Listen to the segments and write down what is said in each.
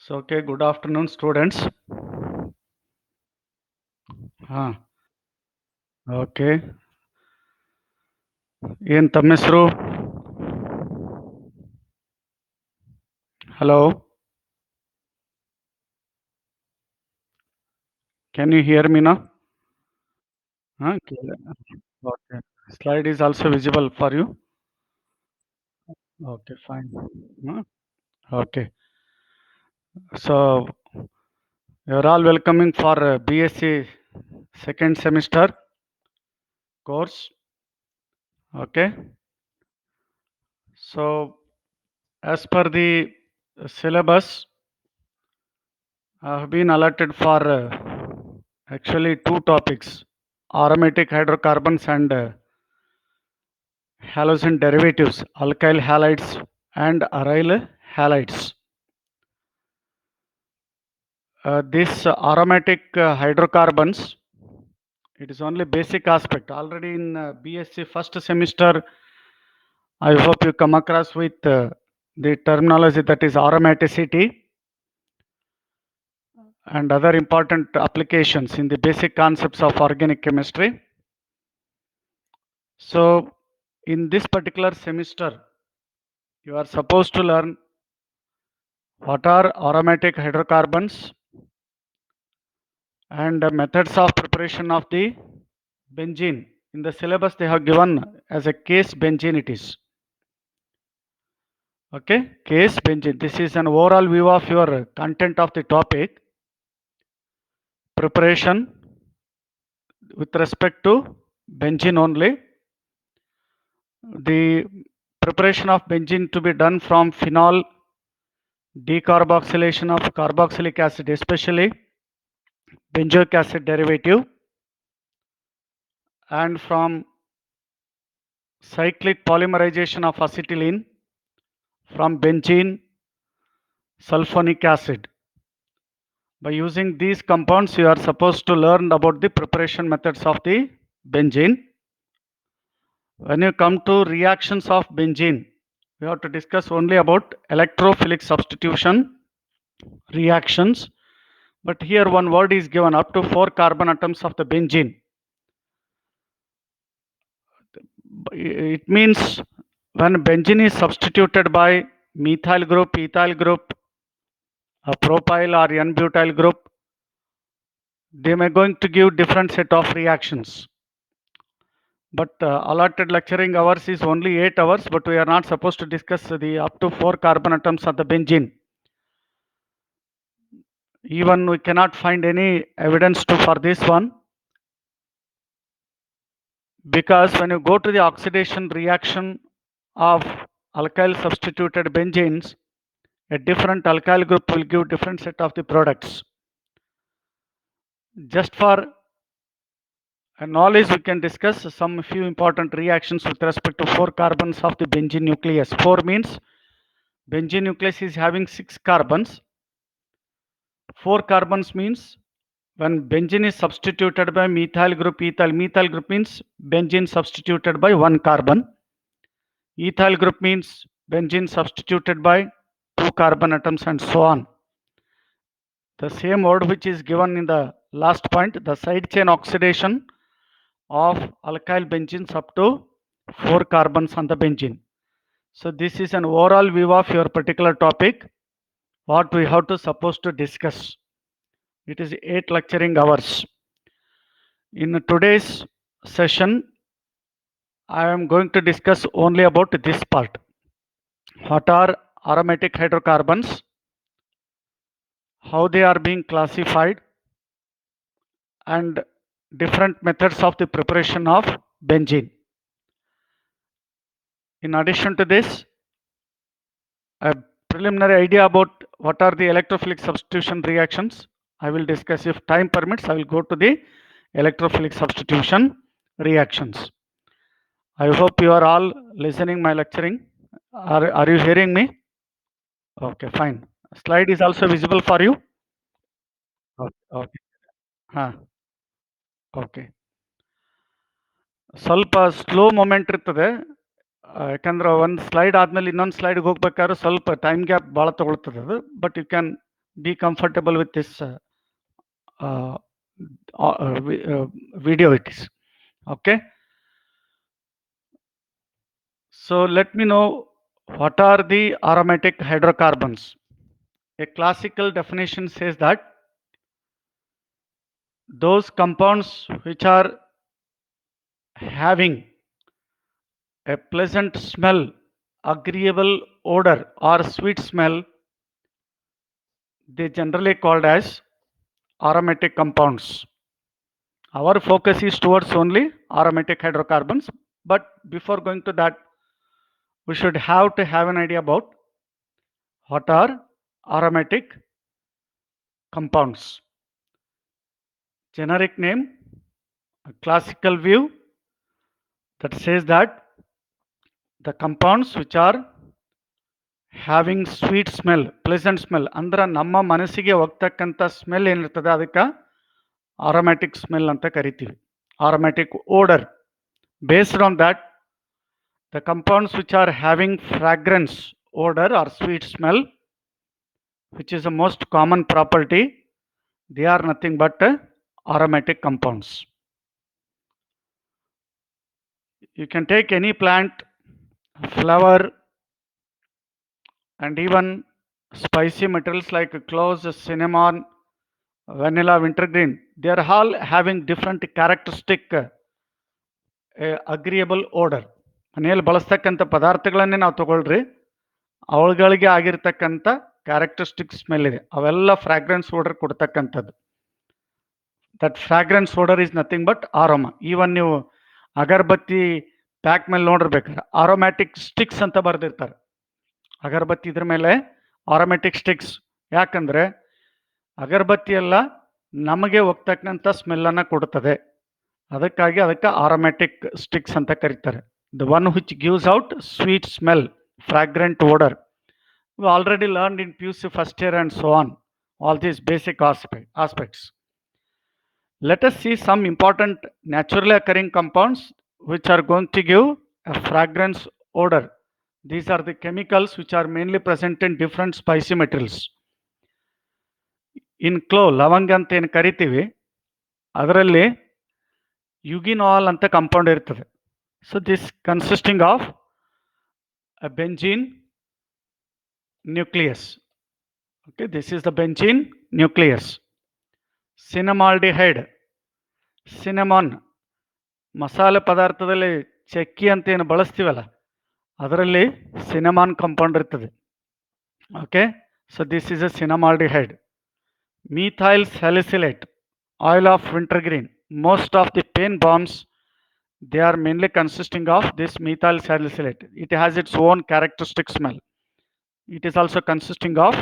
So, okay, good afternoon, students. Okay. ಏನು ತಮ್ಮ ಹೆಸರು? Hello. Can you hear me now? Okay. Okay. Slide is also visible for you. Okay, fine. Huh? Okay. So, you're all welcoming for BSc second semester course. Okay. So, as per the syllabus, I have been allotted for actually two topics: aromatic hydrocarbons and halogen derivatives, alkyl halides and aryl halides. This aromatic hydrocarbons, it is only basic aspect. Already in BSc first semester, I hope you come across with the terminology that is aromaticity and other important applications in the basic concepts of organic chemistry. So, in this particular semester, you are supposed to learn what are aromatic hydrocarbons and methods of preparation of the benzene. In the syllabus, they have given as a case benzene it is. Okay, case benzene. This is an overall view of your content of the topic. Preparation with respect to benzene only. The preparation of benzene to be done from phenol decarboxylation of carboxylic acid, especially benzoic acid derivative, and from cyclic polymerization of acetylene from benzene sulfonic acid. By using these compounds, you are supposed to learn about the preparation methods of the benzene. When you come to reactions of benzene, we have to discuss only about electrophilic substitution reactions. But here one word is given: up to 4 carbon atoms of the benzene. It means when benzene is substituted by methyl group, ethyl group, a propyl or n-butyl group, they may going to give different set of reactions. But allotted lecturing hours is only 8 hours, but we are not supposed to discuss the up to 4 carbon atoms of the benzene. Even we cannot find any evidence for this one, because when you go to the oxidation reaction of alkyl substituted benzenes, a different alkyl group will give different set of the products. Just for knowledge, we can discuss some few important reactions with respect to 4 carbons of the benzene nucleus. 4 means benzene nucleus is having 6 carbons. 4 carbons means when benzene is substituted by methyl group, methyl group means benzene substituted by 1 carbon. Ethyl group means benzene substituted by 2 carbon atoms, and so on. The same word which is given in the last point, the side chain oxidation of alkyl benzenes up to 4 carbons on the benzene. So this is an overall view of your particular topic, what we have to supposed to discuss. It is 8 lecturing hours. In today's session, I am going to discuss only about this part. What are aromatic hydrocarbons? How they are being classified, and different methods of the preparation of benzene. In addition to this, a preliminary idea about what are the electrophilic substitution reactions I will discuss. If time permits, I will go to the electrophilic substitution reactions. I hope you are all listening my lecturing. Are you hearing me? Okay, fine. Slide is also visible for you. Okay. Okay. ಸ್ವಲ್ಪ slow moment ಇರ್ತದೆ, ಯಾಕಂದ್ರೆ ಒಂದು slide ಆದಮೇಲೆ ಇನ್ನೊಂದು ಸ್ಲೈಡ್ಗೆ ಹೋಗ್ಬೇಕಾದ್ರೆ ಸ್ವಲ್ಪ time gap ಭಾಳ ತೊಗೊಳ್ತದೆ ಅದು. But you can be comfortable with this uh, video it is. Okay. So let me know what are the aromatic hydrocarbons. A classical definition says that those compounds which are having a pleasant smell, agreeable odor, or sweet smell, they generally called as aromatic compounds. Our focus is towards only aromatic hydrocarbons, but before going to that, we should have to have an idea about what are aromatic compounds. Generic name, a classical view that says that the compounds which are having sweet smell, pleasant smell, ಅಂದ್ರೆ ನಮ್ಮ ಮನಸ್ಸಿಗೆ ಹೋಗ್ತಕ್ಕಂಥ smell ಏನಿರ್ತದೆ ಅದಕ್ಕೆ aromatic smell ಅಂತ ಕರಿತೀವಿ. Aromatic odor. Based on that, the compounds which are having fragrance, odor or sweet smell, which is the most common property, they are nothing but aromatic compounds. You can take any plant, flower, and even spicy materials like cloves, cinnamon, vanilla, wintergreen. They are all having different characteristic agreeable odor. ಮನೆಯಲ್ಲಿ ಬಳಸ್ತಕ್ಕಂಥ ಪದಾರ್ಥಗಳನ್ನೇ ನಾವು ತಗೊಳ್ರಿ, ಅವುಗಳಿಗೆ ಆಗಿರ್ತಕ್ಕಂಥ characteristic smell ಇದೆ, ಅವೆಲ್ಲ fragrance odour ಕೊಡ್ತಕ್ಕಂಥದ್ದು. That fragrance odour is nothing but aroma. Even ನೀವು agarbatti pack ಮೇಲೆ ನೋಡಿರ್ಬೇಕಾದ್ರೆ ಆರೋಮ್ಯಾಟಿಕ್ ಸ್ಟಿಕ್ಸ್ ಅಂತ ಬರೆದಿರ್ತಾರೆ. ಅಗರಬತ್ತಿ ಇದ್ರ ಮೇಲೆ ಆರೋಮ್ಯಾಟಿಕ್ ಸ್ಟಿಕ್ಸ್. ಯಾಕಂದ್ರೆ ಅಗರಬತ್ತಿ ಎಲ್ಲ ನಮಗೆ ಹೋಗ್ತಕ್ಕಂಥ ಸ್ಮೆಲ್ಲನ್ನು ಕೊಡುತ್ತದೆ, ಅದಕ್ಕಾಗಿ ಅದಕ್ಕೆ ಆರೋಮ್ಯಾಟಿಕ್ ಸ್ಟಿಕ್ಸ್ ಅಂತ ಕರೀತಾರೆ. The one which gives out sweet smell, fragrant odor. We already learned in PUC first year and so on, all these basic aspects. Let us see some important naturally occurring compounds which are going to give a fragrance odor. These are the chemicals which are mainly present in different spicy materials. In clove, ಲವಂಗ ಅಂತ ಏನು ಕರಿತೀವಿ, ಅದರಲ್ಲಿ ಯುಗಿನಾಲ್ ಅಂತ compound ಇರ್ತದೆ. So this consisting of a benzene nucleus. Okay, this is the benzene nucleus. Cinnamaldehyde, cinnamon, ಮಸಾಲೆ ಪದಾರ್ಥದಲ್ಲಿ ಚಕ್ಕಿ ಅಂತ ಏನು ಬಳಸ್ತೀವಲ್ಲ ಅದರಲ್ಲಿ ಸಿನಮಾನ್ ಕಂಪೌಂಡ್ ಇರ್ತದೆ. Okay, so this is a cinnamaldehyde. Methyl salicylate, oil of wintergreen. Most of the pain balms, they are mainly consisting of this methyl salicylate. It has its own characteristic smell. It is also consisting of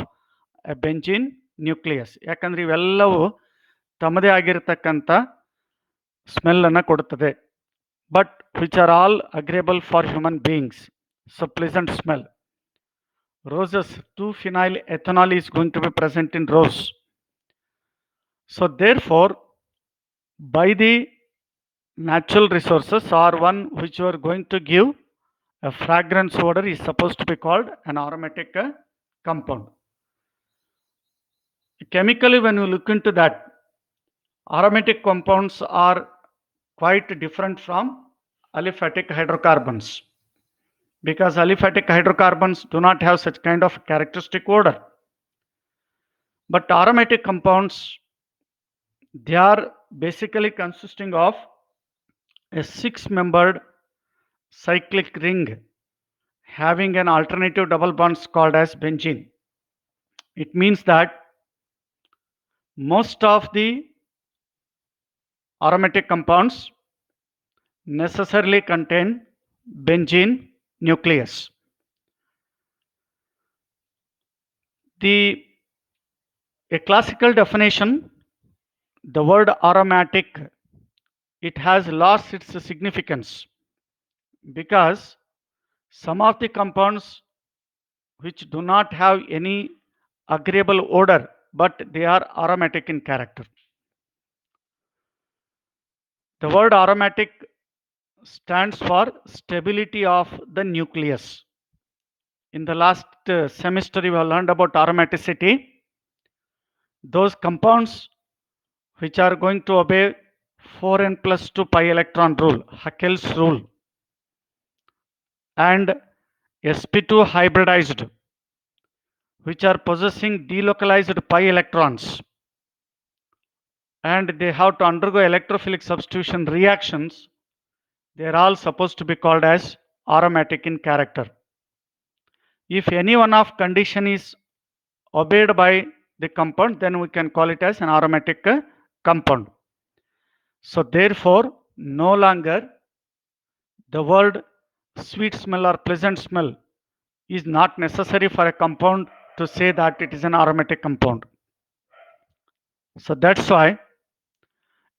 a benzene nucleus. ಯಾಕಂದ್ರೆ ಇವೆಲ್ಲವೂ ತಮ್ಮದೇ ಆಗಿರತಕ್ಕಂಥ smell ಅನ್ನು ಕೊಡುತ್ತದೆ, but which are all agreeable for human beings. So pleasant smell. Roses, 2-phenyl ethanol is going to be present in rose. So therefore, by the natural resources or one which you are going to give a fragrance odor is supposed to be called an aromatic compound. Chemically, when you look into that, aromatic compounds are quite different from aliphatic hydrocarbons, because aliphatic hydrocarbons do not have such kind of characteristic odor. But aromatic compounds, they are basically consisting of a 6-membered cyclic ring having an alternative double bonds called as benzene. It means that most of the aromatic compounds necessarily contain benzene nucleus. A classical definition, the word aromatic, it has lost its significance because some of the compounds which do not have any agreeable odor, but they are aromatic in character. The word aromatic stands for stability of the nucleus. In the last semester, we have learned about aromaticity. those compounds which are going to obey 4n plus 2 pi electron rule, Haeckel's rule, and sp2 hybridized, which are possessing delocalized pi electrons, and they have to undergo electrophilic substitution reactions, they are all supposed to be called as aromatic in character. If any one of condition is obeyed by the compound, then we can call it as an aromatic compound. So therefore, no longer the word sweet smell or pleasant smell is not necessary for a compound to say that it is an aromatic compound. So that's why,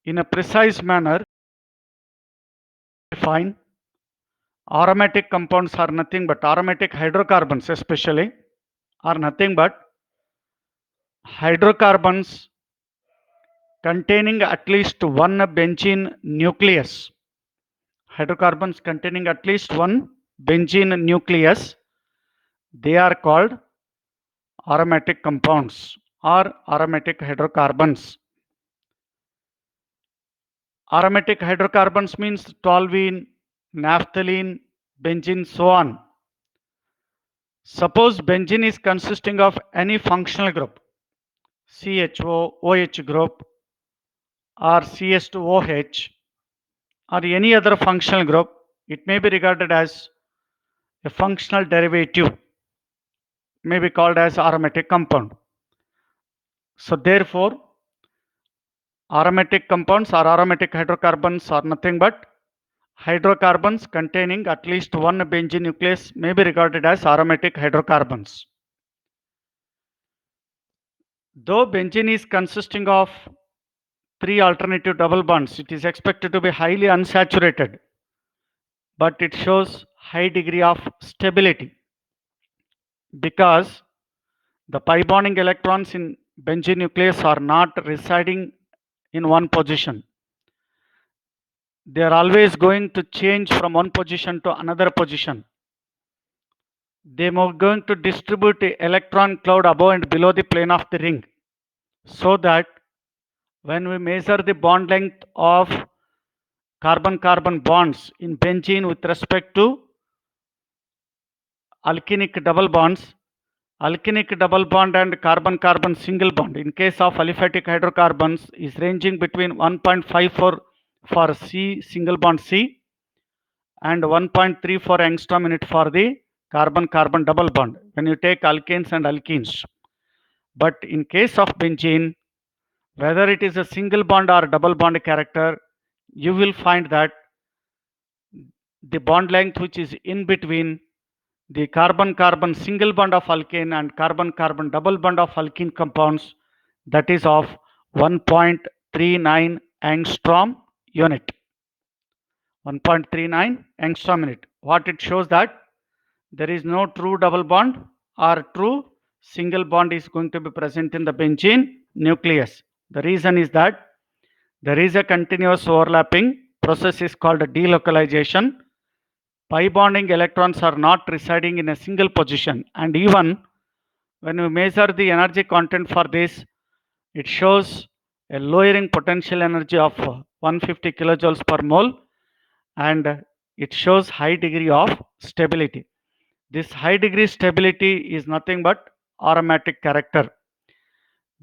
in a precise manner, define aromatic compounds are nothing but aromatic hydrocarbons, especially, are nothing but hydrocarbons containing at least one benzene nucleus. Hydrocarbons containing at least one benzene nucleus, they are called aromatic compounds or aromatic hydrocarbons. Aromatic hydrocarbons means toluene, naphthalene, benzene, so on. Suppose benzene is consisting of any functional group, CHO, OH group, or CS2OH, or any other functional group, it may be regarded as a functional derivative, may be called as aromatic compound. So therefore, aromatic compounds or aromatic hydrocarbons are nothing but hydrocarbons containing at least one benzene nucleus, may be regarded as aromatic hydrocarbons. Though benzene is consisting of 3 alternative double bonds, it is expected to be highly unsaturated, but it shows high degree of stability because the pi bonding electrons in benzene nucleus are not residing in one position. They are always going to change from one position to another position. They are going to distribute the electron cloud above and below the plane of the ring, so that when we measure the bond length of carbon-carbon bonds in benzene with respect to alkenic double bonds, alkenic double bond and carbon-carbon single bond in case of aliphatic hydrocarbons is ranging between 1.54 for C single bond C and 1.34 angstrom unit for the carbon-carbon double bond when you take alkanes and alkenes. But in case of benzene, whether it is a single bond or double bond character, you will find that the bond length which is in between the carbon-carbon single bond of alkane and carbon-carbon double bond of alkene compounds, that is of 1.39 angstrom unit. 1.39 angstrom unit. What it shows that there is no true double bond or true single bond is going to be present in the benzene nucleus. The reason is that there is a continuous overlapping process is called delocalization. Pi bonding electrons are not residing in a single position, and even when we measure the energy content for this, it shows a lowering potential energy of 150 kilojoules per mole, and it shows high degree of stability. This high degree stability is nothing but aromatic character.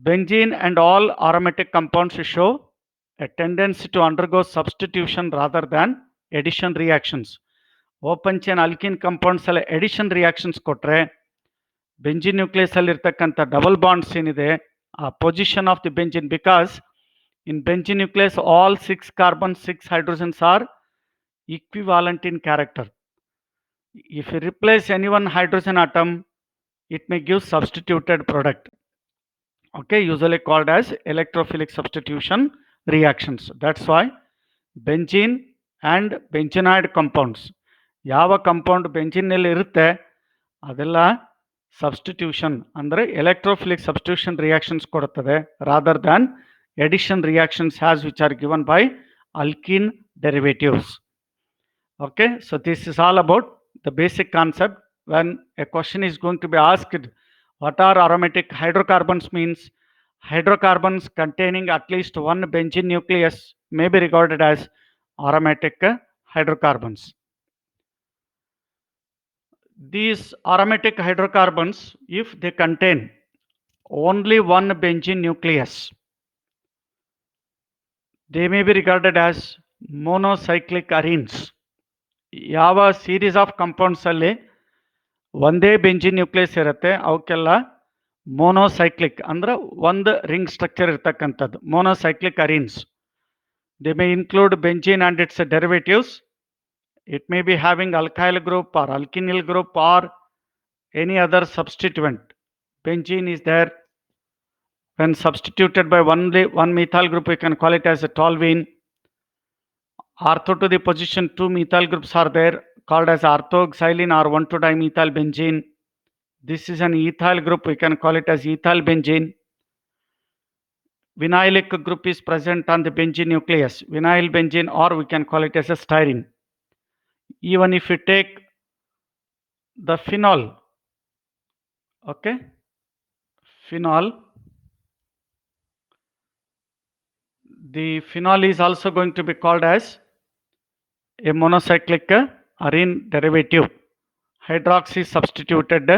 Benzene and all aromatic compounds show a tendency to undergo substitution rather than addition reactions. Open chain alkene compounds ಅಲ್ಲಿ addition reactions ಕೊಟ್ರೆ benzene nucleus ಅಲ್ಲಿ ಇರ್ತಕ್ಕಂಥ double bonds ಏನಿದೆ ಆ position of the benzene, because in benzene nucleus all 6 carbons 6 hydrogens are equivalent in character. If you replace any one hydrogen atom, it may give substituted product, okay, usually called as electrophilic substitution reactions. That's why benzene and benzenoid compounds, ಯಾವ compound ಬೆಂಜಿನಲ್ಲಿ ಇರುತ್ತೆ ಅದೆಲ್ಲ substitution ಅಂದರೆ electrophilic substitution reactions ಕೊಡುತ್ತದೆ rather than addition reactions has which are given by alkene derivatives. Okay, so this is all about the basic concept. When a question is going to be asked what are aromatic hydrocarbons means, hydrocarbons containing at least one benzene nucleus may be regarded as aromatic hydrocarbons. These aromatic hydrocarbons, if they contain only one benzene nucleus, they may be regarded as monocyclic arenes. ಯಾವ series of compounds ಅಲ್ಲಿ ಒಂದೇ benzene nucleus ಇರುತ್ತೆ ಅವಕ್ಕೆಲ್ಲ ಮೋನೋಸೈಕ್ಲಿಕ್ ಅಂದ್ರೆ ಒಂದು ring structure ಇರ್ತಕ್ಕಂಥದ್ದು monocyclic arenes. They may include benzene and its derivatives. It may be having alkyl group or alkenyl group or any other substituent. Benzene is there. When substituted by only one methyl group, we can call it as a toluene. Ortho to the position 2 methyl groups are there, called as orthoxylene or 1,2-dimethyl benzene. This is an ethyl group, we can call it as ethyl benzene. Vinylic group is present on the benzene nucleus, vinyl benzene, or we can call it as a styrene. Even if we take the phenol, okay, phenol, the phenol is also going to be called as a monocyclic arene derivative, hydroxy substituted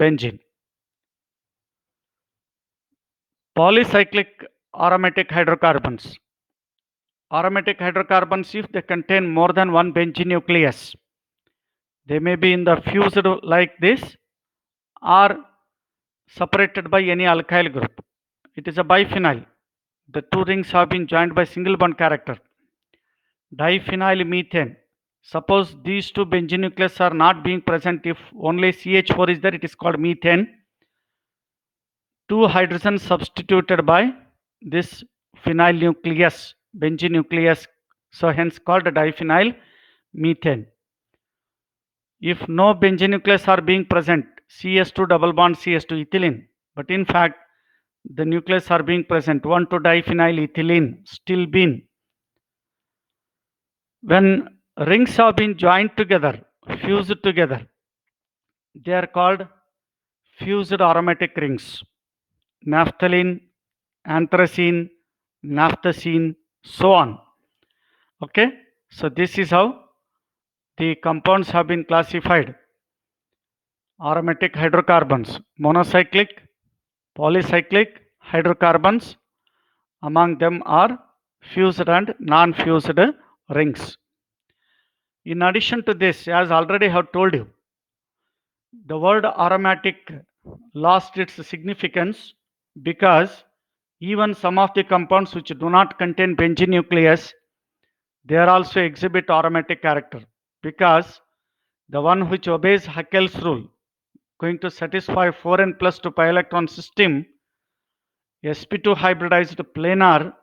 benzene. Polycyclic aromatic hydrocarbons. Aromatic hydrocarbons, if they contain more than one benzene nucleus, they may be in the fused like this or separated by any alkyl group. It is a biphenyl. The two rings have been joined by single bond character. Diphenyl methane. Suppose these two benzene nucleus are not being present, if only CH4 is there, it is called methane. Two hydrogens substituted by this phenyl nucleus, benzene nucleus, so hence called diphenyl methane. If no benzene nucleus are being present, CS2 double bond CS2 ethylene, but in fact the nucleus are being present, 1,2-diphenyl ethylene, still been. When rings have been joined together, fused together, they are called fused aromatic rings. Naphthalene, anthracene, naphthacene, so on. Okay, so this is how the compounds have been classified. Aromatic hydrocarbons, monocyclic, polycyclic hydrocarbons. Among them are fused and non-fused rings. In addition to this, as already have told you, the word aromatic lost its significance because even some of the compounds which do not contain benzene nucleus, they are also exhibit aromatic character, because the one which obeys Haeckel's rule, going to satisfy 4n plus 2 pi electron system, sp2 hybridized planar,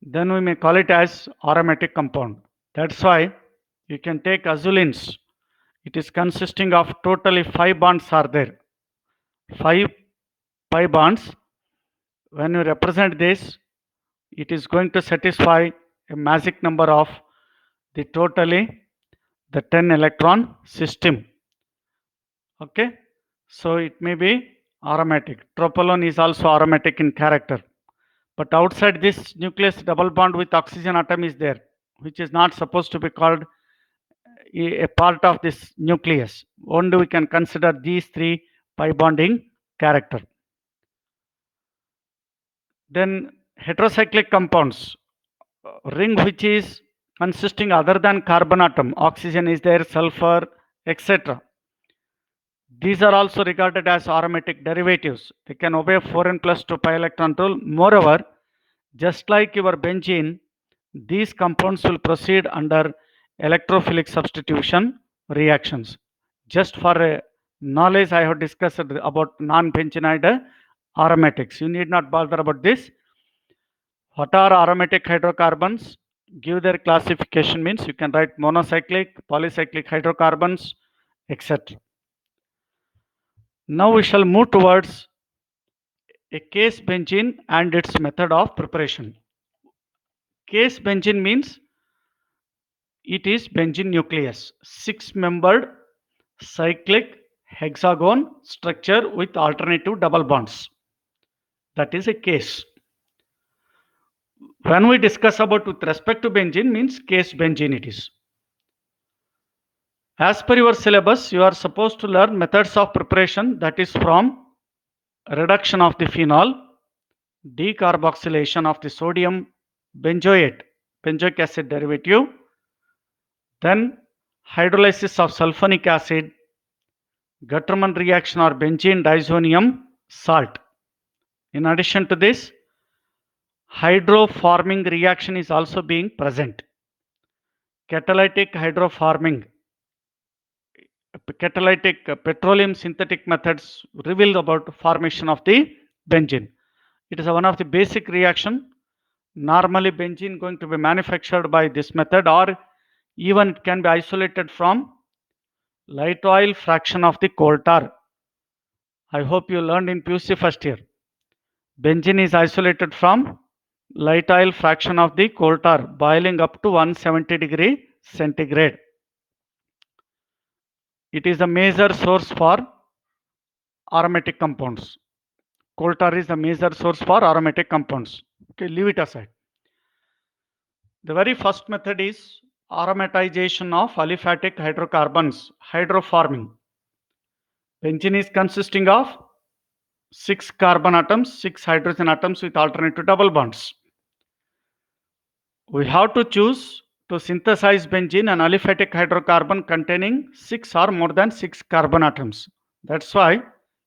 then we may call it as aromatic compound. That's why you can take azulines. It is consisting of totally 5 bonds are there. 5 pi bonds. When you represent this, it is going to satisfy a magic number of the totally the 10 electron system. Okay, so it may be aromatic. Tropolone is also aromatic in character, but outside this nucleus double bond with oxygen atom is there, which is not supposed to be called a part of this nucleus. Only we can consider these 3 pi bonding character. Then heterocyclic compounds, ring which is consisting other than carbon atom, oxygen is there, sulfur, etc. These are also regarded as aromatic derivatives. They can obey 4n plus 2 pi electron rule. Moreover, just like your benzene, these compounds will proceed under electrophilic substitution reactions. Just for knowledge, I have discussed about non-benzenide aromatics. You need not bother about this. What are aromatic hydrocarbons? Give their classification means you can write monocyclic, polycyclic hydrocarbons, etc. Now we shall move towards a case benzene and its method of preparation. Case benzene means it is benzene nucleus, 6-membered cyclic hexagon structure with alternative double bonds. That is a case. When we discuss about with respect to benzene means case benzene it is. As per your syllabus, you are supposed to learn methods of preparation, that is from reduction of the phenol, decarboxylation of the sodium benzoic acid derivative, then hydrolysis of sulfonic acid, Gutterman reaction or benzene diazonium salt. In addition to this, hydroforming reaction is also being present. Catalytic petroleum synthetic methods reveal about formation of the benzene. It is one of the basic reaction. Normally benzene going to be manufactured by this method, or even it can be isolated from light oil fraction of the coal tar. I hope you learned in PUC first year. Benzene is isolated from light oil fraction of the coal tar boiling up to 170 degree centigrade. It is a major source for aromatic compounds. Coal tar is the major source for aromatic compounds. Okay, leave it aside. The very first method is aromatization of aliphatic hydrocarbons, hydroforming. Benzene is consisting of 6 carbon atoms, 6 hydrogen atoms with alternative double bonds. We have to choose to synthesize benzene an aliphatic hydrocarbon containing 6 or more than 6 carbon atoms. That's why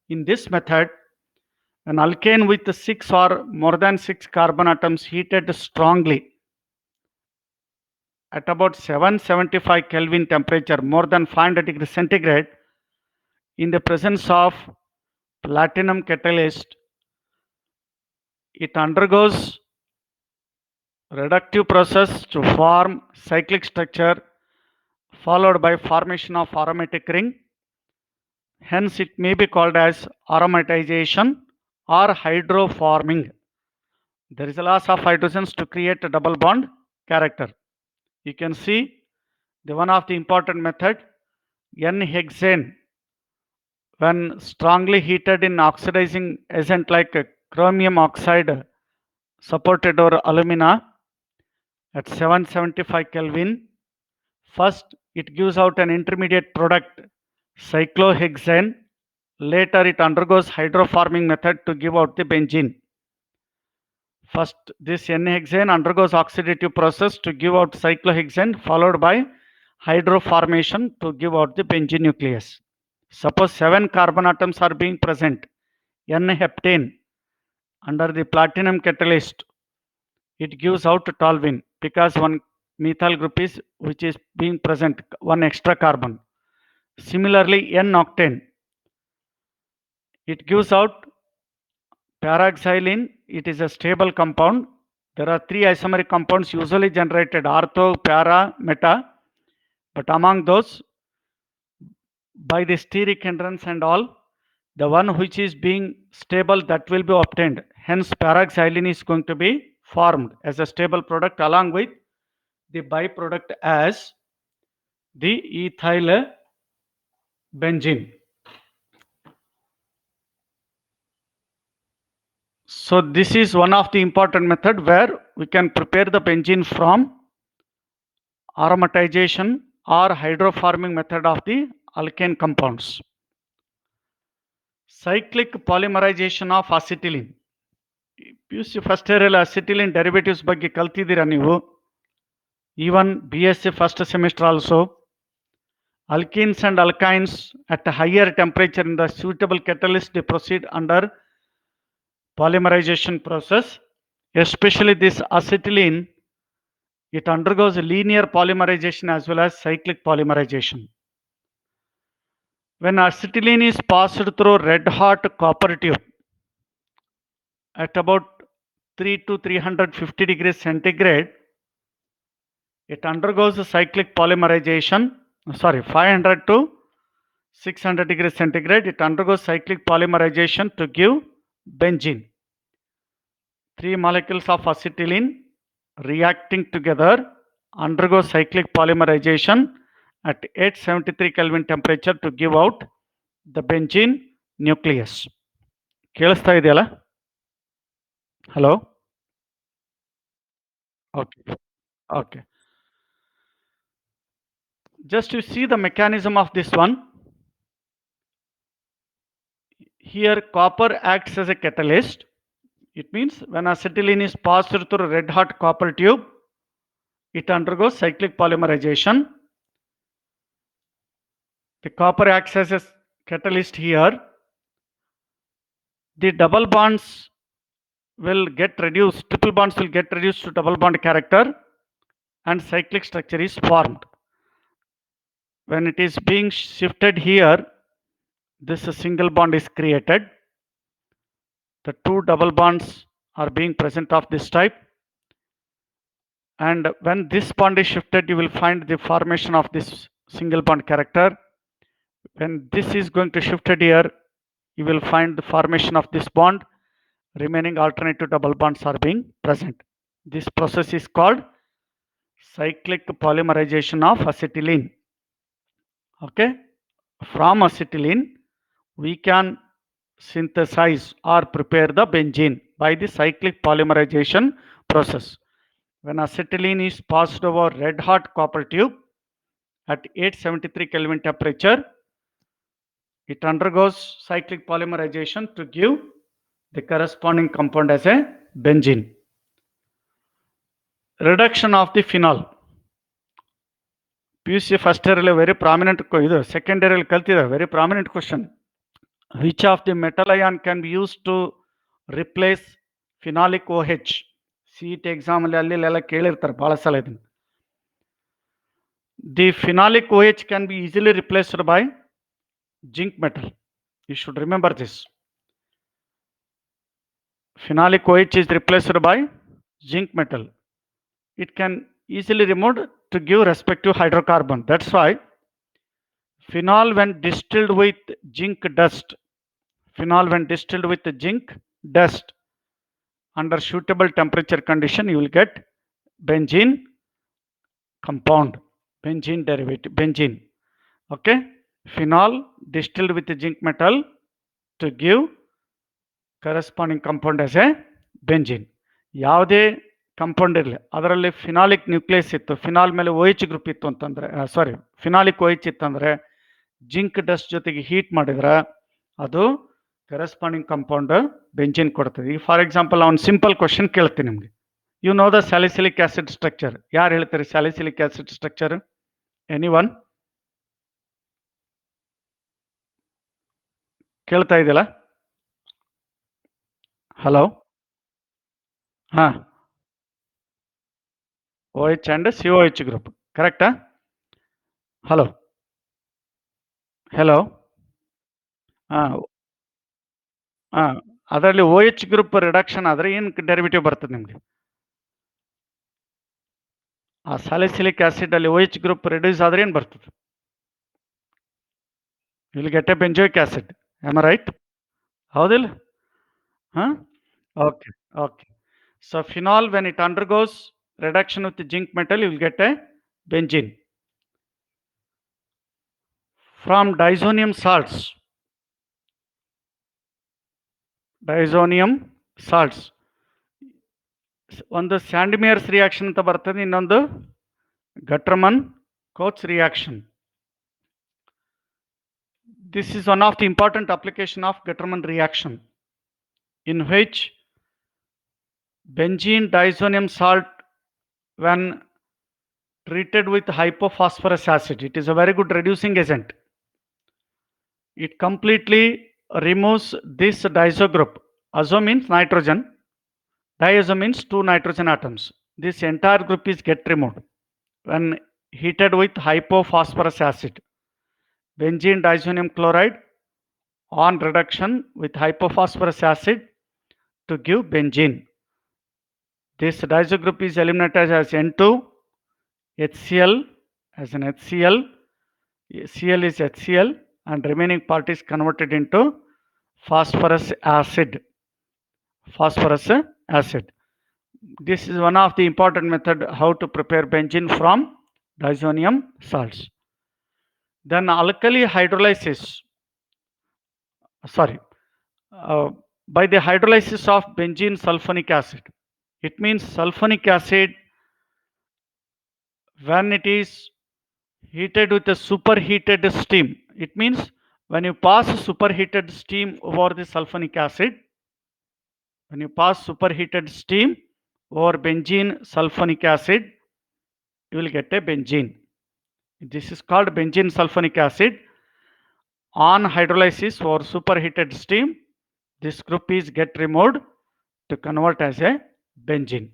in this method, an alkane with 6 or more than 6 carbon atoms heated strongly at about 775 Kelvin temperature, more than 500 degrees centigrade, in the presence of platinum catalyst, it undergoes reductive process to form cyclic structure followed by formation of aromatic ring. Hence, it may be called as aromatization or hydroforming. There is a loss of hydrogens to create a double bond character. You can see the one of the important method, N-hexane, when strongly heated in oxidizing agent like chromium oxide supported over alumina at 775 Kelvin. First, it gives out an intermediate product, cyclohexane. Later, it undergoes hydroforming method to give out the benzene. First, this N-hexane undergoes oxidative process to give out cyclohexane, followed by hydroformation to give out the benzene nucleus. Suppose 7 carbon atoms are being present, N-heptane, under the platinum catalyst, it gives out toluene because one methyl group is which is being present, one extra carbon. Similarly, N-octane, it gives out paraxylene. It is a stable compound. There are 3 isomeric compounds usually generated, ortho, para, meta, but among those, by the steric hindrance and all, the one which is being stable, that will be obtained. Hence, paraxylene is going to be formed as a stable product along with the byproduct as the ethyl benzene. So this is one of the important method where we can prepare the benzene from aromatization or hydroforming method of the alkane compounds. Cyclic polymerization of acetylene. PUC first year acetylene derivatives ಬಗ್ಗೆ ಕಲ್ತಿದ್ದೀರಾ ನೀವು. Even BSc first semester also. Alkenes and alkynes at a higher temperature in the suitable catalyst, they proceed under polymerization process. Especially this acetylene, it undergoes linear polymerization as well as cyclic polymerization. When acetylene is passed through red hot copper tube at about 3 to 350 degrees centigrade, it undergoes a cyclic polymerization. 500 to 600 degrees centigrade, it undergoes cyclic polymerization to give benzene. 3 molecules of acetylene reacting together undergo cyclic polymerization at 873 Kelvin temperature to give out the benzene nucleus. ಕೇಳಿಸ್ತಾ ಇದೆಯಲ್ಲ? Hello? Okay. Okay. Just to see the mechanism of this one, here copper acts as a catalyst. It means when acetylene is passed through a red hot copper tube, it undergoes cyclic polymerization. The copper acts as a catalyst here. The double bonds will get reduced, triple bonds will get reduced to double bond character, and cyclic structure is formed. When it is being shifted here, this single bond is created. The two double bonds are being present of this type. And when this bond is shifted, you will find the formation of this single bond character. When this is going to shifted here, you will find the formation of this bond. Remaining alternative double bonds are being present. This process is called cyclic polymerization of acetylene. Okay, from acetylene, we can synthesize or prepare the benzene by the cyclic polymerization process. When acetylene is passed over red hot copper tube at 873 Kelvin temperature, it undergoes cyclic polymerization to give the corresponding compound as a benzene. Reduction of the phenol. PUC first year very prominent, second year very prominent question. Which of the metal ion can be used to replace phenolic OH? CET exam alli ಕೇಳಿರ್ತಾರೆ ಬಹಳ ಸಲ ಇದನ್ನ. The phenolic OH can be easily replaced by zinc metal. You should remember this. Phenolic OH is replaced by zinc metal. It can easily removed to give respective hydrocarbon. That's why phenol when distilled with zinc dust, under suitable temperature condition, you will get benzene compound, benzene derivative, benzene. Okay, phenol distilled with zinc metal to give corresponding compound as a benzene. ಯಾವುದೇ compound ಇರಲಿ ಅದರಲ್ಲಿ phenolic nucleus ಇತ್ತು, phenol ಮೇಲೆ OH group ಇತ್ತು ಅಂತಂದ್ರೆ, sorry phenolic OH ಇತ್ತಂದ್ರೆ zinc dust ಜೊತೆಗೆ heat ಮಾಡಿದ್ರೆ ಅದು ಕರೆಸ್ಪಾಂಡಿಂಗ್ ಕಂಪೌಂಡ್ ಬೆಂಜಿನ್ ಕೊಡ್ತದೆ. ಈಗ ಫಾರ್ ಎಕ್ಸಾಂಪಲ್ ಒಂದು ಸಿಂಪಲ್ ಕ್ವಶನ್ ಕೇಳ್ತೀನಿ ನಿಮಗೆ. You know the salicylic acid structure. ಯಾರು ಹೇಳ್ತಾರೆ salicylic acid structure? Anyone? ಕೇಳ್ತಾ ಇದೆಯಲ್ಲ? ಹಲೋ, ಹಾ, OH and COH group, correct? Hello, hello. ಅದರಲ್ಲಿ OH ಗ್ರೂಪ್ ರಿಡಕ್ಷನ್ ಆದರೆ ಏನು ಡೆರಿವೇಟಿವ್ ಬರ್ತದೆ ನಿಮಗೆ? ಆ ಸ್ಯಾಲಿಸಿಲಿಕ್ ಆಸಿಡ್ ಅಲ್ಲಿ OH ಗ್ರೂಪ್ ರಿಡ್ಯೂಸ್ ಆದ್ರೆ ಏನು ಬರ್ತದೆ? Will get a benzoic acid. Am I right? ಹೌದಿಲ್ಲ? Okay, okay. So phenol, when it undergoes reduction with the zinc metal, you will get a benzene. From diazonium salts, ಒಂದು ಸ್ಯಾಂಡ್ಮಿಯರ್ಸ್ reaction ಅಂತ ಬರ್ತದೆ, ಇನ್ನೊಂದು Gattermann Koch reaction. This is one of the important application of Gattermann reaction, in which benzene diazonium salt, when treated with hypophosphorus acid, it is a very good reducing agent. It completely removes this diazo group. Azo means nitrogen, diazo means two nitrogen atoms. This entire group is get removed when heated with hypophosphorus acid. Benzene diazonium chloride on reduction with hypophosphorus acid to give benzene. This diazo group is eliminated as N2, HCl as an HCl, Cl is HCl, and remaining part is converted into phosphorus acid. This is one of the important method how to prepare benzene from diazonium salts. Then alkali hydrolysis, by the hydrolysis of benzene sulfonic acid. It means sulfonic acid, when it is heated with a superheated steam, it means when you pass superheated steam over the sulfonic acid, when you pass superheated steam over benzene sulfonic acid, you will get a benzene. This is called benzene sulfonic acid. On hydrolysis or superheated steam, this group is get removed to convert as a benzene.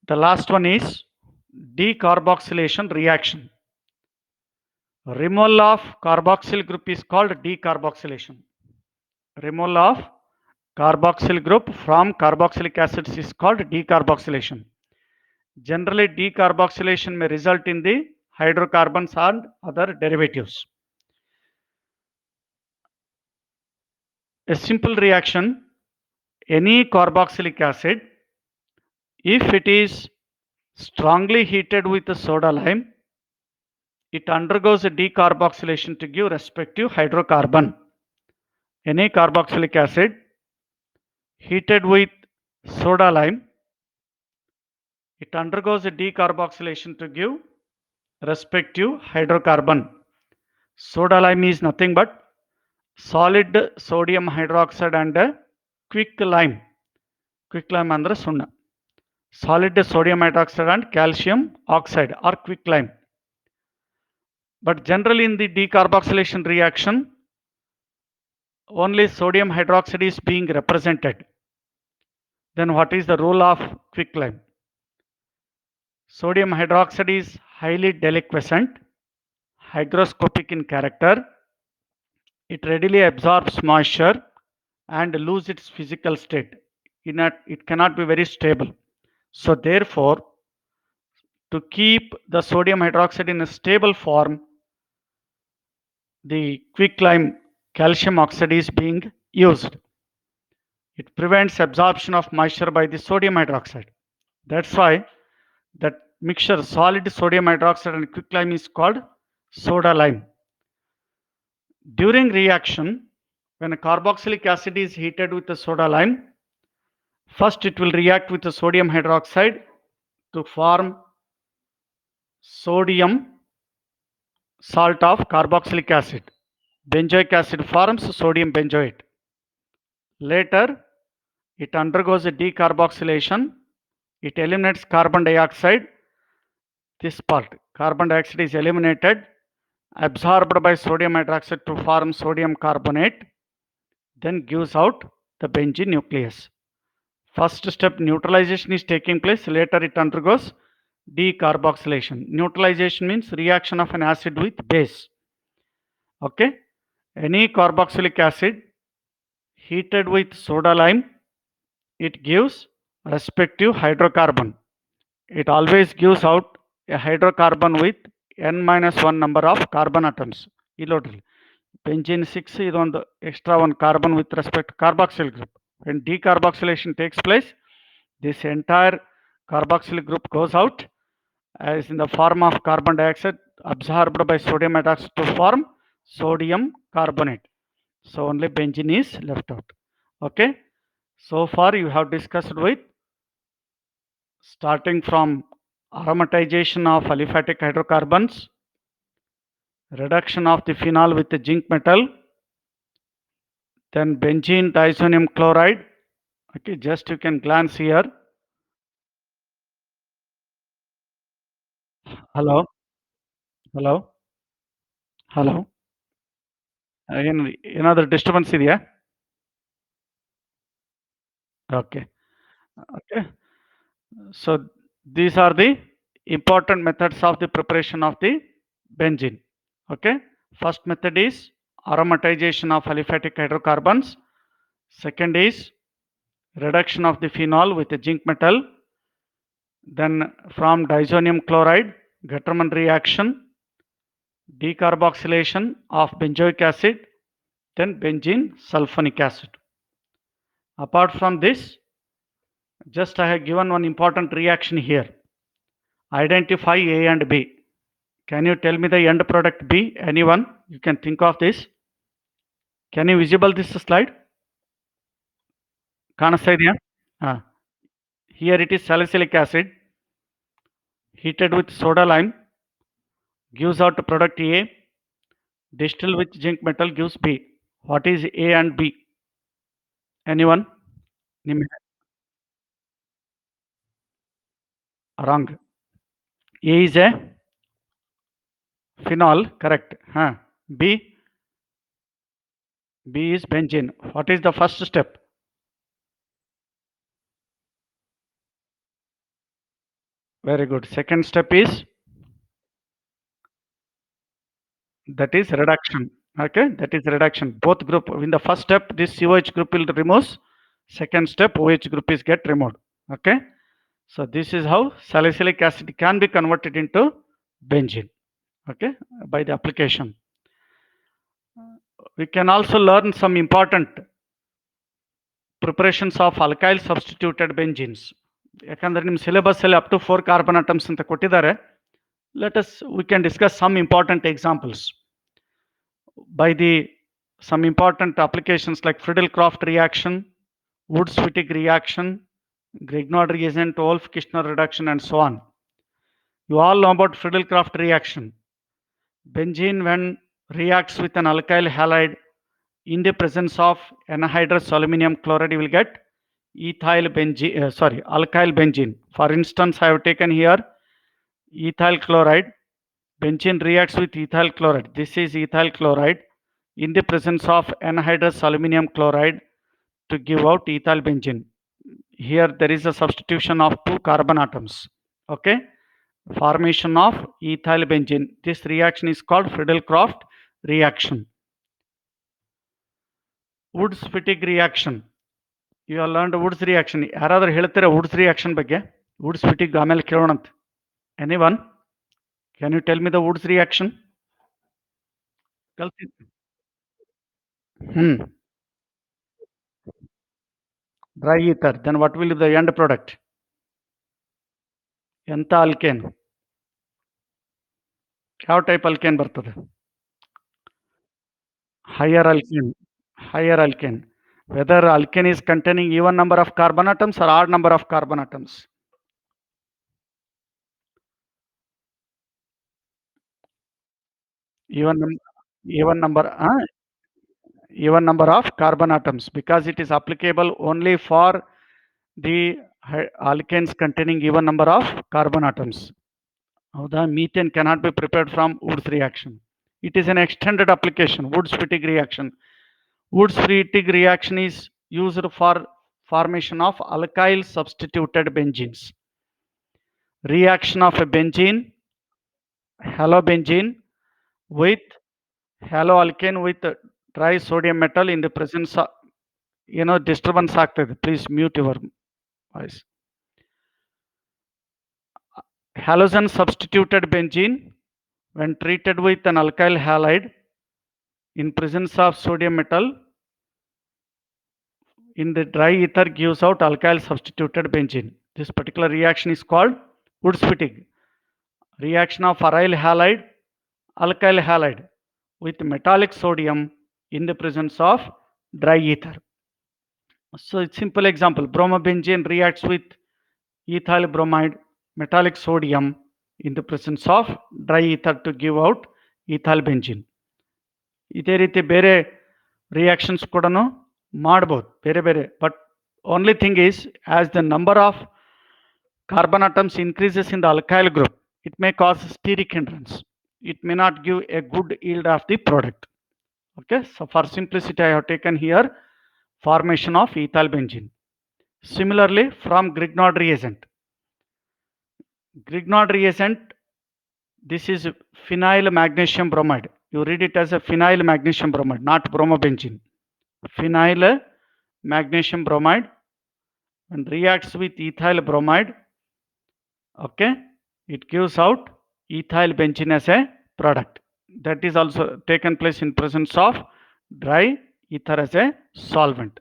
The last one is decarboxylation reaction. Removal of carboxyl group is called decarboxylation. Removal of carboxyl group from carboxylic acids is called decarboxylation. Generally, decarboxylation may result in the hydrocarbons and other derivatives. A simple reaction, any carboxylic acid, if it is strongly heated with the soda lime, it undergoes a decarboxylation to give respective hydrocarbon. Any carboxylic acid heated with soda lime, it undergoes a decarboxylation to give respective hydrocarbon. Soda lime is nothing but solid sodium hydroxide and quick lime. Quick lime andre sunna. Solid sodium hydroxide and calcium oxide or quick lime. But generally in the decarboxylation reaction, only sodium hydroxide is being represented. Then what is the role of quick lime? Sodium hydroxide is highly deliquescent, hygroscopic in character. It readily absorbs moisture and lose its physical state. It cannot be very stable. So therefore, to keep the sodium hydroxide in a stable form, the quick lime calcium oxide is being used. It prevents absorption of moisture by the sodium hydroxide. That's why that mixture solid sodium hydroxide and quick lime is called soda lime. During reaction, when a carboxylic acid is heated with the soda lime, first it will react with the sodium hydroxide to form sodium salt of carboxylic acid. Benzoic acid forms sodium benzoate. Later, it undergoes a decarboxylation. It eliminates carbon dioxide. This part, carbon dioxide is eliminated, absorbed by sodium hydroxide to form sodium carbonate, then gives out the benzene nucleus. First step, neutralization is taking place. Later, it undergoes decarboxylation. Neutralization means reaction of an acid with base. Okay. Any carboxylic acid heated with soda lime, it gives respective hydrocarbon. It always gives out a hydrocarbon with n-1 number of carbon atoms. Benzene 6 is on the extra one carbon with respect to carboxyl group. When decarboxylation takes place, this entire carboxyl group goes out as in the form of carbon dioxide absorbed by sodium hydroxide to form sodium carbonate. So only benzene is left out. Okay. So far you have discussed with starting from aromatization of aliphatic hydrocarbons, reduction of the phenol with the zinc metal, then benzene diazonium chloride. Okay, just you can glance here. Hello, hello, hello. Again, another disturbance here. Okay, okay. So these are the important methods of the preparation of the benzene. Okay, first method is aromatization of aliphatic hydrocarbons. Second is reduction of the phenol with the zinc metal. Then from diazonium chloride, Gattermann reaction, decarboxylation of benzoic acid, then benzene sulfonic acid. Apart from this, just I have given one important reaction here. Identify A and B. Can you tell me the end product B? Anyone? You can think of this. Can you visible this slide? ಕಾಣಿಸ್ತಾ ಇದೆಯಾ? Here it is salicylic acid heated with soda lime gives out product A, distilled with zinc metal gives B. What is A and B? Anyone? ನಿಮಗೆ wrong. A is a phenol, correct. B is benzene. What is the first step? Very good. Second step is that is reduction. Okay, that is reduction. Both group in the first step, this COH group will remove. Second step, OH group is get removed. Okay, so this is how salicylic acid can be converted into benzene. Okay, by the application. We can also learn some important preparations of alkyl substituted benzenes. ಯಾಕಂದ್ರೆ ನಿಮ್ಮ syllabus ಅಲ್ಲಿ up to 4 carbon atoms ಅಂತ ಕೊಟ್ಟಿದ್ದಾರೆ. Let us we can discuss some important examples by the some important applications like Friedel-Crafts reaction, Woods-Wittig reaction, Grignard reagent, Wolff-Kishner reduction, and so on. You all know about Friedel-Crafts reaction. Benzene, when reacts with an alkyl halide in the presence of anhydrous aluminum chloride, you will get alkyl benzene. For instance, I have taken here ethyl chloride. Benzene reacts with ethyl chloride. This is ethyl chloride in the presence of anhydrous aluminum chloride to give out ethyl benzene. Here there is a substitution of 2 carbon atoms. Okay, formation of ethyl benzene. This reaction is called Friedel-Crafts reaction. Woods-Wittig reaction. You have learned Woods reaction. ಯಾರಾದರೂ ಹೇಳ್ತೀರಾ Woods reaction ಬಗ್ಗೆ? Woods-Wittig ಆಮೇಲೆ ಕೇಳೋಣಂತ. Anyone? Can you tell me the Woods reaction? Dry ether. Then what will be the end product? ಎಂತ alkane? ಯಾವ type alkane ಬರ್ತದೆ? Higher alkane. Whether alkane is containing even number of carbon atoms or odd number of carbon atoms. Even number of carbon atoms, because it is applicable only for the alkanes containing even number of carbon atoms. The methane cannot be prepared from Woods reaction. It is an extended application. Woods-Wittig reaction. Woods-Wittig reaction is used for formation of alkyl substituted benzenes. Reaction of a benzene, halobenzene, with haloalkane with dry sodium metal in the presence of, disturbance ಆಗ್ತದೆ. Please mute your voice. Halogen substituted benzene, when treated with an alkyl halide in presence of sodium metal in the dry ether, gives out alkyl substituted benzene. This particular reaction is called Woods-Wittig. Reaction of aryl halide, alkyl halide with metallic sodium in the presence of dry ether. So it's simple example. Bromobenzene reacts with ethyl bromide, metallic sodium in the presence of dry ether to give out ethyl benzene. ಇದೇ ರೀತಿ ಬೇರೆ reactions ಕೂಡ ಮಾಡ್ಬೋದು, ಬೇರೆ. But only thing is, as the number of carbon atoms increases in the alkyl group, it may cause steric hindrance. It may not give a good yield of the product. Okay, so for simplicity I have taken here formation of ethyl benzene. Similarly, from Grignard reagent. Grignard reagent, this is phenyl magnesium bromide. You read it as a phenyl magnesium bromide, not bromobenzene. Phenyl magnesium bromide, and reacts with ethyl bromide. Okay, it gives out ethyl benzene as a product. That is also taken place in presence of dry ether as a solvent.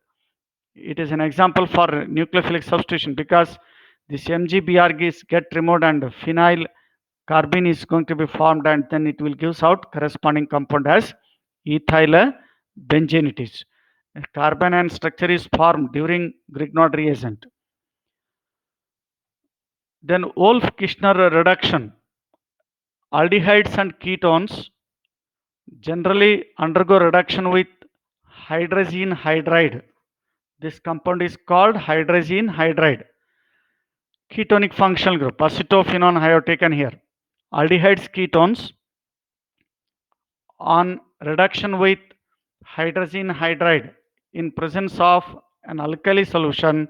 It is an example for nucleophilic substitution, because this MgBr get removed and phenyl carbene is going to be formed, and then it will gives out corresponding compound as ethyl benzene it is. A carbon ion structure is formed during Grignard reagent. Then Wolff-Kishner reduction. Aldehydes and ketones generally undergo reduction with hydrazine hydride. This compound is called hydrazine hydride. Ketonic functional group, acetophenone I have taken here. Aldehydes ketones on reduction with hydrazine hydride in presence of an alkali solution,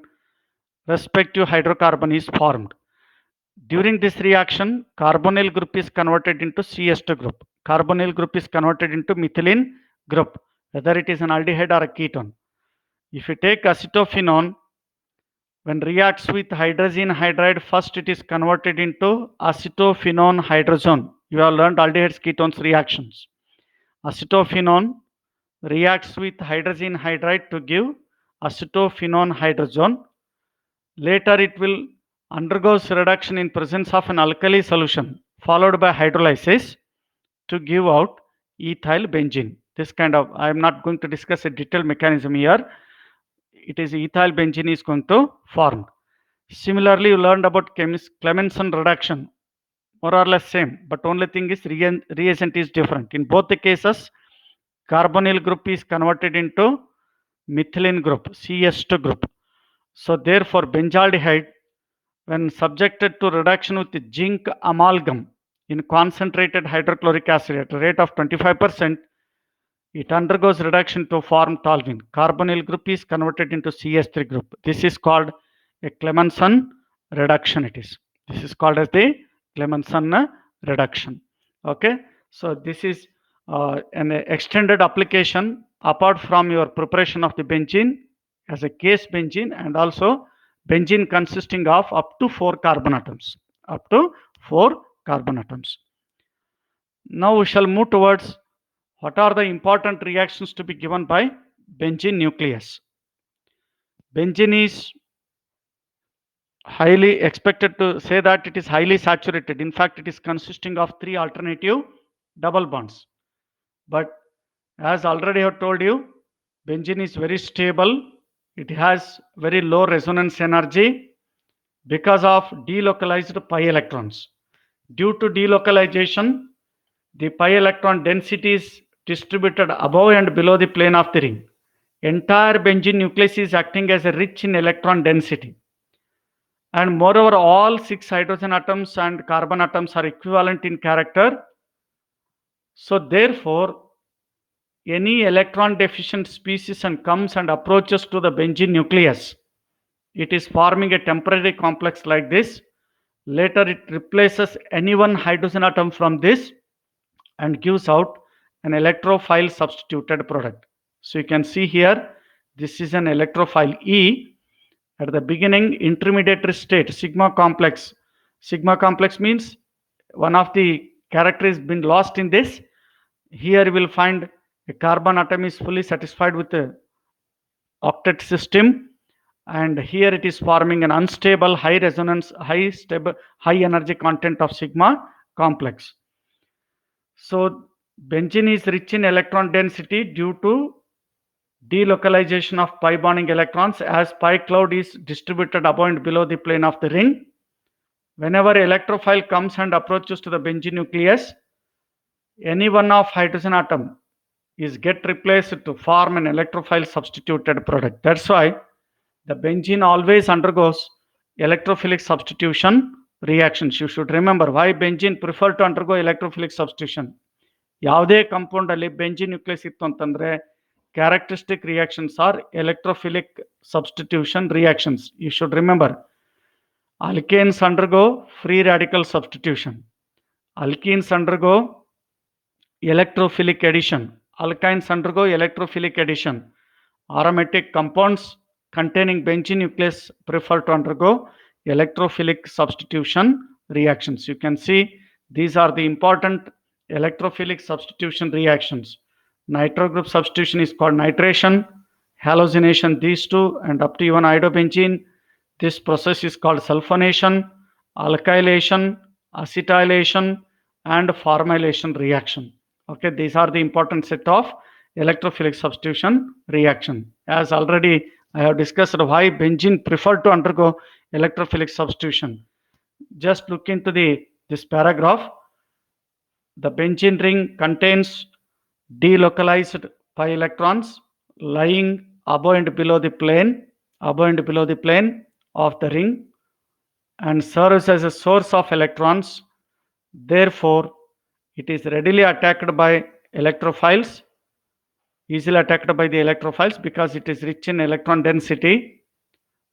respective hydrocarbon is formed. During this reaction, carbonyl group is converted into CS2 group. Carbonyl group is converted into methylene group, whether it is an aldehyde or a ketone. If you take acetophenone, when reacts with hydrazine hydride, first it is converted into acetophenone hydrazone. You have learned aldehydes ketones reactions. Acetophenone reacts with hydrazine hydride to give acetophenone hydrazone. Later it will undergoes reduction in presence of an alkali solution followed by hydrolysis to give out ethyl benzene. This kind of, I am not going to discuss a detailed mechanism here. It is ethyl benzene is going to form. Similarly, you learned about Clemmensen reduction, more or less same, but only thing is reagent is different. In both the cases, carbonyl group is converted into methylene group, CS2 group. So therefore, benzaldehyde, when subjected to reduction with zinc amalgam in concentrated hydrochloric acid at a rate of 25%, it undergoes reduction to form toluene. Carbonyl group is converted into CS3 group. This is called a Clemmensen reduction. This is called as the Clemmensen reduction. Okay, so this is an extended application apart from your preparation of the benzene as a case benzene, and also benzene consisting of up to 4 carbon atoms. Up to 4 carbon atoms. Now we shall move towards what are the important reactions to be given by benzene nucleus. Benzene is highly expected to say that it is highly saturated. In fact, it is consisting of 3 alternative double bonds. But as already I have told you, benzene is very stable. It has very low resonance energy because of delocalized pi electrons. Due to delocalization, the pi electron density is distributed above and below the plane of the ring. Entire benzene nucleus is acting as a rich in electron density. And moreover, all 6 hydrogen atoms and carbon atoms are equivalent in character. So therefore, any electron deficient species and comes and approaches to the benzene nucleus, it is forming a temporary complex like this. Later it replaces any one hydrogen atom from this and gives out an electrophile substituted product. So you can see here, this is an electrophile E. At the beginning, intermediary state, sigma complex. Sigma complex means one of the characters been lost in this. Here you will find a carbon atom is fully satisfied with the octet system, and here it is forming an unstable, high resonance, high energy content of sigma complex. So benzene is rich in electron density due to delocalization of pi bonding electrons, as pi cloud is distributed above and below the plane of the ring. Whenever electrophile comes and approaches to the benzene nucleus, any one of hydrogen atom is get replaced to form an electrophile substituted product. That's why the benzene always undergoes electrophilic substitution reactions. You should remember why benzene prefer to undergo electrophilic substitution. ಯಾವುದೇ compound ಅಲ್ಲಿ benzene nucleus ಇತ್ತು ಅಂತಂದ್ರೆ characteristic reactions are electrophilic substitution reactions. You should remember, alkanes undergo free radical substitution, alkenes undergo electrophilic addition, alkynes undergo electrophilic addition. Aromatic compounds containing benzene nucleus prefer to undergo electrophilic substitution reactions. You can see these are the important electrophilic substitution reactions. Nitro group substitution is called nitration, halogenation, these two, and up to even iodobenzene. This process is called sulfonation, alkylation, acetylation, and formylation reaction. Okay, these are the important set of electrophilic substitution reaction. as already I have discussed why benzene prefer to undergo electrophilic substitution. Just look into this paragraph. The benzene ring contains delocalized pi electrons lying above and below the plane of the ring, and serves as a source of electrons. Therefore, it is readily attacked by electrophiles, easily attacked by the electrophiles because it is rich in electron density.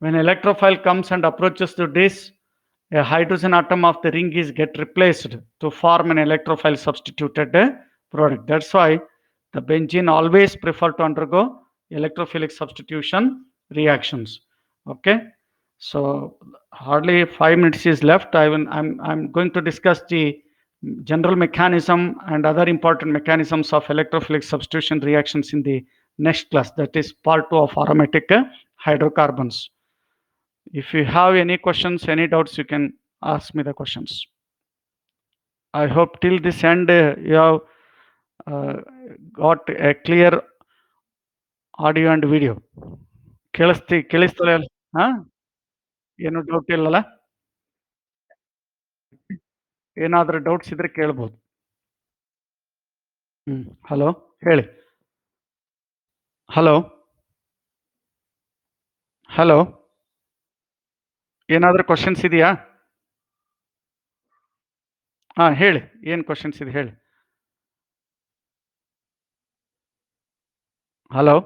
When electrophile comes and approaches to this, a hydrogen atom of the ring is get replaced to form an electrophile substituted product. That's why the benzene always prefer to undergo electrophilic substitution reactions. Okay, so hardly 5 minutes is left. I'm going to discuss the general mechanism and other important mechanisms of electrophilic substitution reactions in the next class. That is part 2 of aromatic hydrocarbons. If you have any questions, any doubts, you can ask me the questions. I hope till this end you have uh, got a clear audio and video. ಕೇಳಿಸ್ತದೆ ಅಲ್ಲ? ಹಾ, ಏನು doubt ಇಲ್ಲಲ್ಲ? ಏನಾದರೂ doubts ಇದ್ರೆ ಕೇಳ್ಬೋದು. Hello, ಹೇಳಿ. Hello, hello, ಏನಾದರೂ questions ಇದೆಯಾ? ಹಾ, ಹೇಳಿ. ಏನು ಕ್ವಶನ್ಸ್ ಇದೆ ಹೇಳಿ. Hello,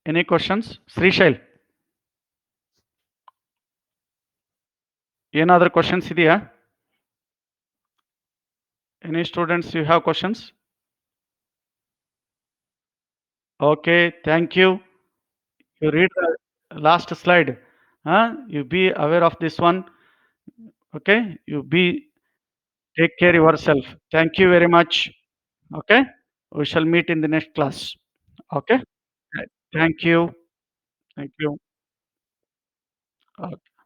any questions? ಶ್ರೀಶೈಲ್, ಏನಾದರೂ ಕ್ವಶನ್ಸ್ ಇದೆಯಾ? Any students you have questions? Okay, thank you. You read the last slide. You be aware of this one. Okay, take care yourself. Thank you very much. Okay, we shall meet in the next class. Okay, thank you. Thank you. Okay.